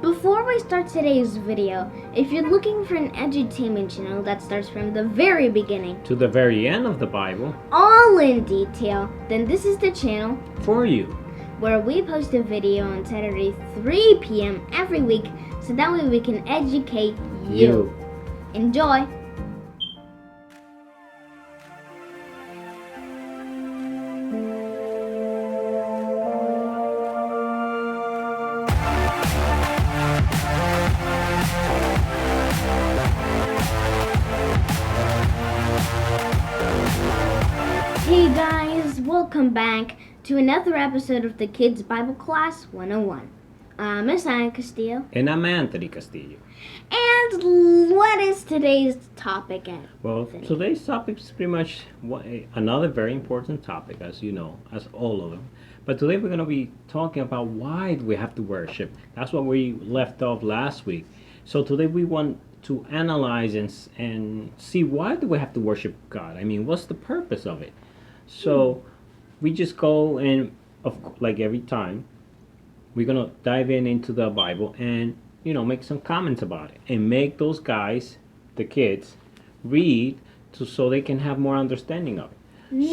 Before we start today's video, if you're looking for an edutainment channel that starts from the very beginning to the very end of the Bible, all in detail, then this is the channel for you, where we post a video on Saturday 3 p.m. every week so that way we can educate you. Enjoy! Hey guys, welcome back to another episode of the Kids Bible Class 101. I'm Isaias Castillo. And I'm Anthony Castillo. And what is today's topic, Anthony? Well, today's topic is pretty much another very important topic, as you know, as all of them. But today we're going to be talking about why we have to worship. That's what we left off last week. So today we want to analyze and see why do we have to worship God. I mean, what's the purpose of it? So we just go and, like every time, we're going to dive into the Bible and, make some comments about it. And make those guys, the kids, read so they can have more understanding of it.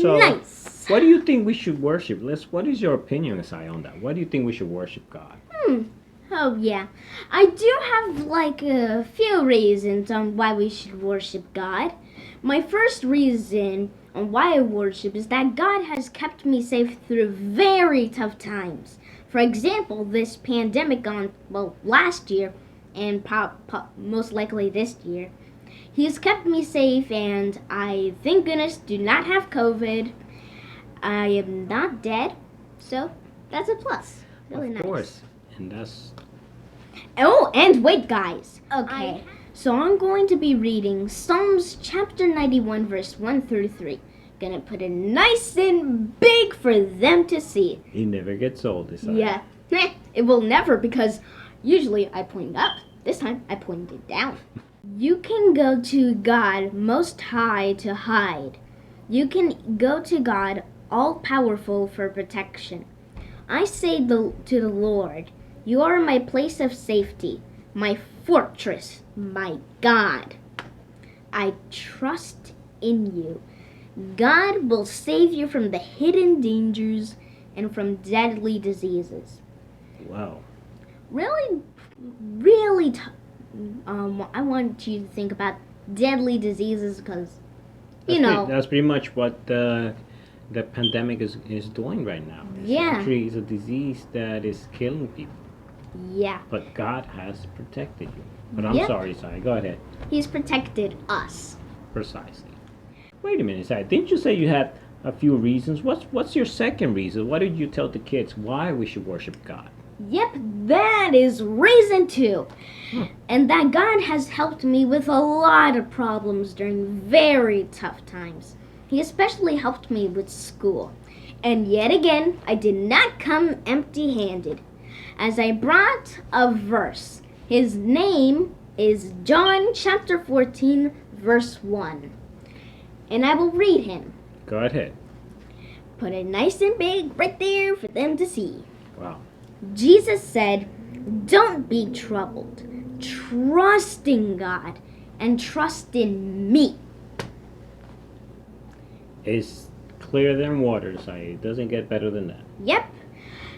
So, nice. What do you think we should worship? What is your opinion, Isaiah, on that? Why do you think we should worship God? Oh yeah, I do have a few reasons on why we should worship God. My first reason on why I worship is that God has kept me safe through very tough times. For example, this pandemic last year and most likely this year. He has kept me safe and I, thank goodness, do not have COVID. I am not dead, so that's a plus. Really nice. Of course. And that's... Oh, and wait, guys. Okay, so I'm going to be reading Psalms chapter 91, verse 1 through 3. Gonna put it nice and big for them to see. He never gets old, Isaiah. Yeah, it will never, because usually I point up. This time I pointed down. You can go to God Most High to hide. You can go to God All-Powerful for protection. I say to the Lord, you are my place of safety, my fortress, my God. I trust in you. God will save you from the hidden dangers and from deadly diseases. Wow. Really, I want you to think about deadly diseases because, That's pretty much what the pandemic is doing right now. Actually, it's a disease that is killing people. Yeah. But God has protected you. But I'm sorry, Sai. Go ahead. He's protected us. Precisely. Wait a minute, Sai. Didn't you say you had a few reasons? What's your second reason? What did you tell the kids why we should worship God? Yep, that is reason 2. And that God has helped me with a lot of problems during very tough times. He especially helped me with school. And yet again, I did not come empty-handed, as I brought a verse. His name is John chapter 14, verse 1. And I will read him. Go ahead. Put it nice and big right there for them to see. Wow. Jesus said, don't be troubled. Trust in God and trust in me. It's clearer than water, Sai. It doesn't get better than that. Yep.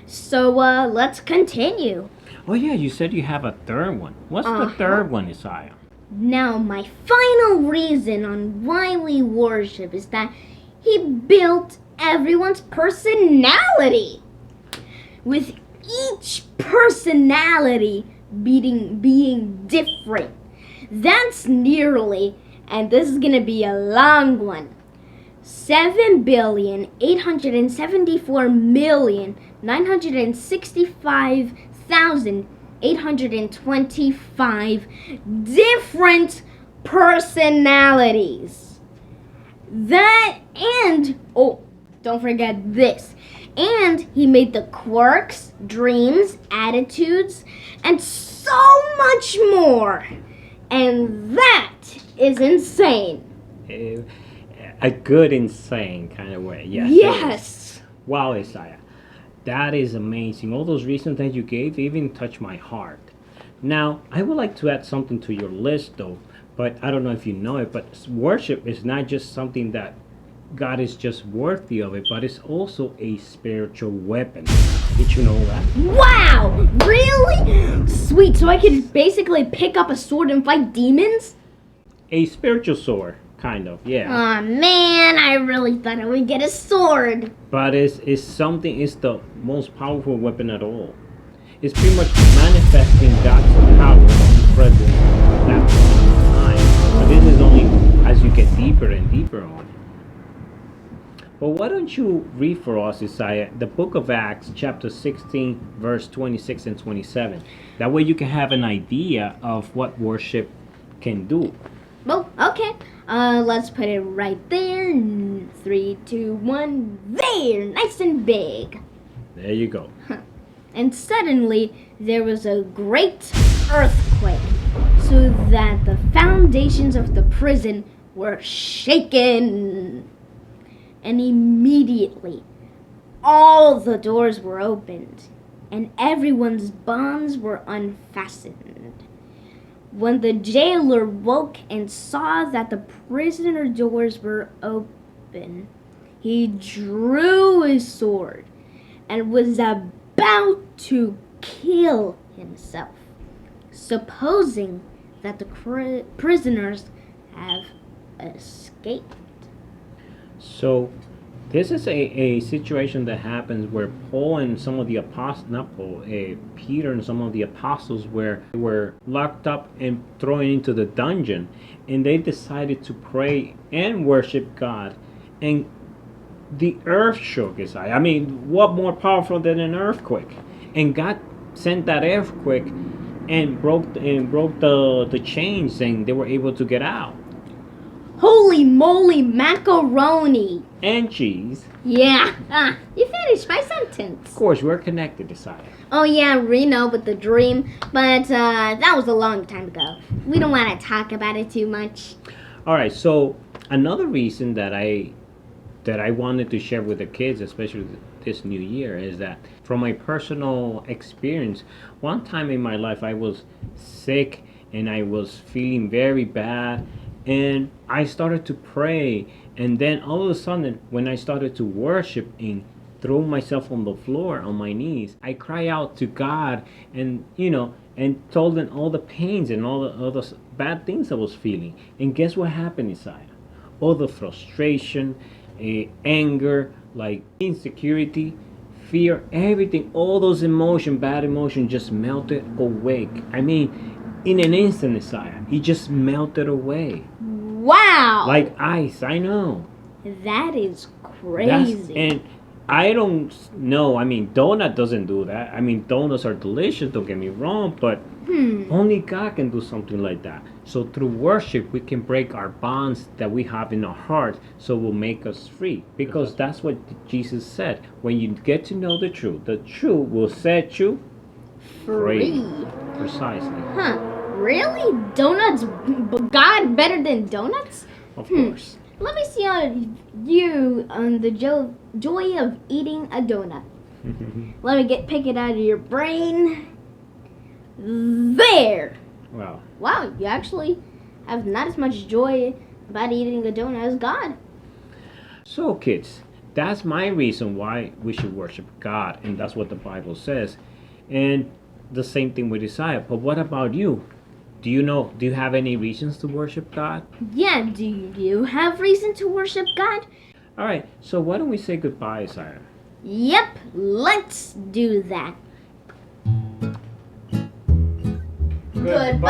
So, let's continue. Oh, yeah, you said you have a third one. What's the third one, Isaiah? Now, my final reason on why we worship is that he built everyone's personality. With each personality being different. That's nearly, and this is going to be a long one, 7,874,965,825 different personalities. Don't forget this. And he made the quirks, dreams, attitudes, and so much more. And that is insane. A good insane kind of way. Yes. Yes. Wow, Isaiah. That is amazing. All those reasons that you gave even touch my heart. Now, I would like to add something to your list, though, but I don't know if you know it, but worship is not just something that God is just worthy of it, but it's also a spiritual weapon. Did you know that? Wow! Really? Sweet, so I could basically pick up a sword and fight demons? A spiritual sword, kind of, yeah. Aw, man, I really thought I would get a sword. But it's something, it's the most powerful weapon at all. It's pretty much manifesting God's power and presence at that point in time. But this is only as you get deeper and deeper on it. But why don't you read for us, Isaiah, the book of Acts, chapter 16, verse 26 and 27. That way you can have an idea of what worship can do. Well, okay. Let's put it right there. 3, 2, 1. There! Nice and big. There you go. And suddenly there was a great earthquake, so that the foundations of the prison were shaken. And immediately all the doors were opened, and everyone's bonds were unfastened. When the jailer woke and saw that the prisoner doors were open, he drew his sword and was about to kill himself, supposing that the prisoners have escaped. So this is a situation that happens where Paul and some of the apostles, not Paul, Peter and some of the apostles were locked up and thrown into the dungeon, and they decided to pray and worship God, and the earth shook. I mean, what more powerful than an earthquake? And God sent that earthquake and broke the chains, and they were able to get out. Holy moly macaroni! And cheese. Yeah, you finished my sentence. Of course, we're connected, Isaiah. Oh yeah, Reno with the dream, but that was a long time ago. We don't want to talk about it too much. All right, so another reason that I wanted to share with the kids, especially this new year, is that from my personal experience, one time in my life I was sick and I was feeling very bad, and I started to pray, and then all of a sudden when I started to worship and throw myself on the floor on my knees, I cry out to God, and and told him all the pains and all the bad things I was feeling. And guess what happened, Isaiah? All the frustration, anger, like insecurity, fear, everything, all those bad emotions just melted away. I mean, in an instant, Isaiah, it just melted away. Wow! Like ice, I know. That is crazy. And I don't know, I mean, donut doesn't do that. I mean, donuts are delicious, don't get me wrong, but only God can do something like that. So through worship, we can break our bonds that we have in our hearts, so it will make us free. Because that's what Jesus said. When you get to know the truth will set you free. Precisely. Huh. Really? Donuts? God better than donuts? Of course. Let me see you on the joy of eating a donut. Let me pick it out of your brain. There! Wow. Wow, you actually have not as much joy about eating a donut as God. So kids, that's my reason why we should worship God, and that's what the Bible says. And the same thing with Isaiah. But what about you? Do you have any reasons to worship God? Yeah, do you have reason to worship God? All right, so why don't we say goodbye, Isaiah? Yep, let's do that. Goodbye.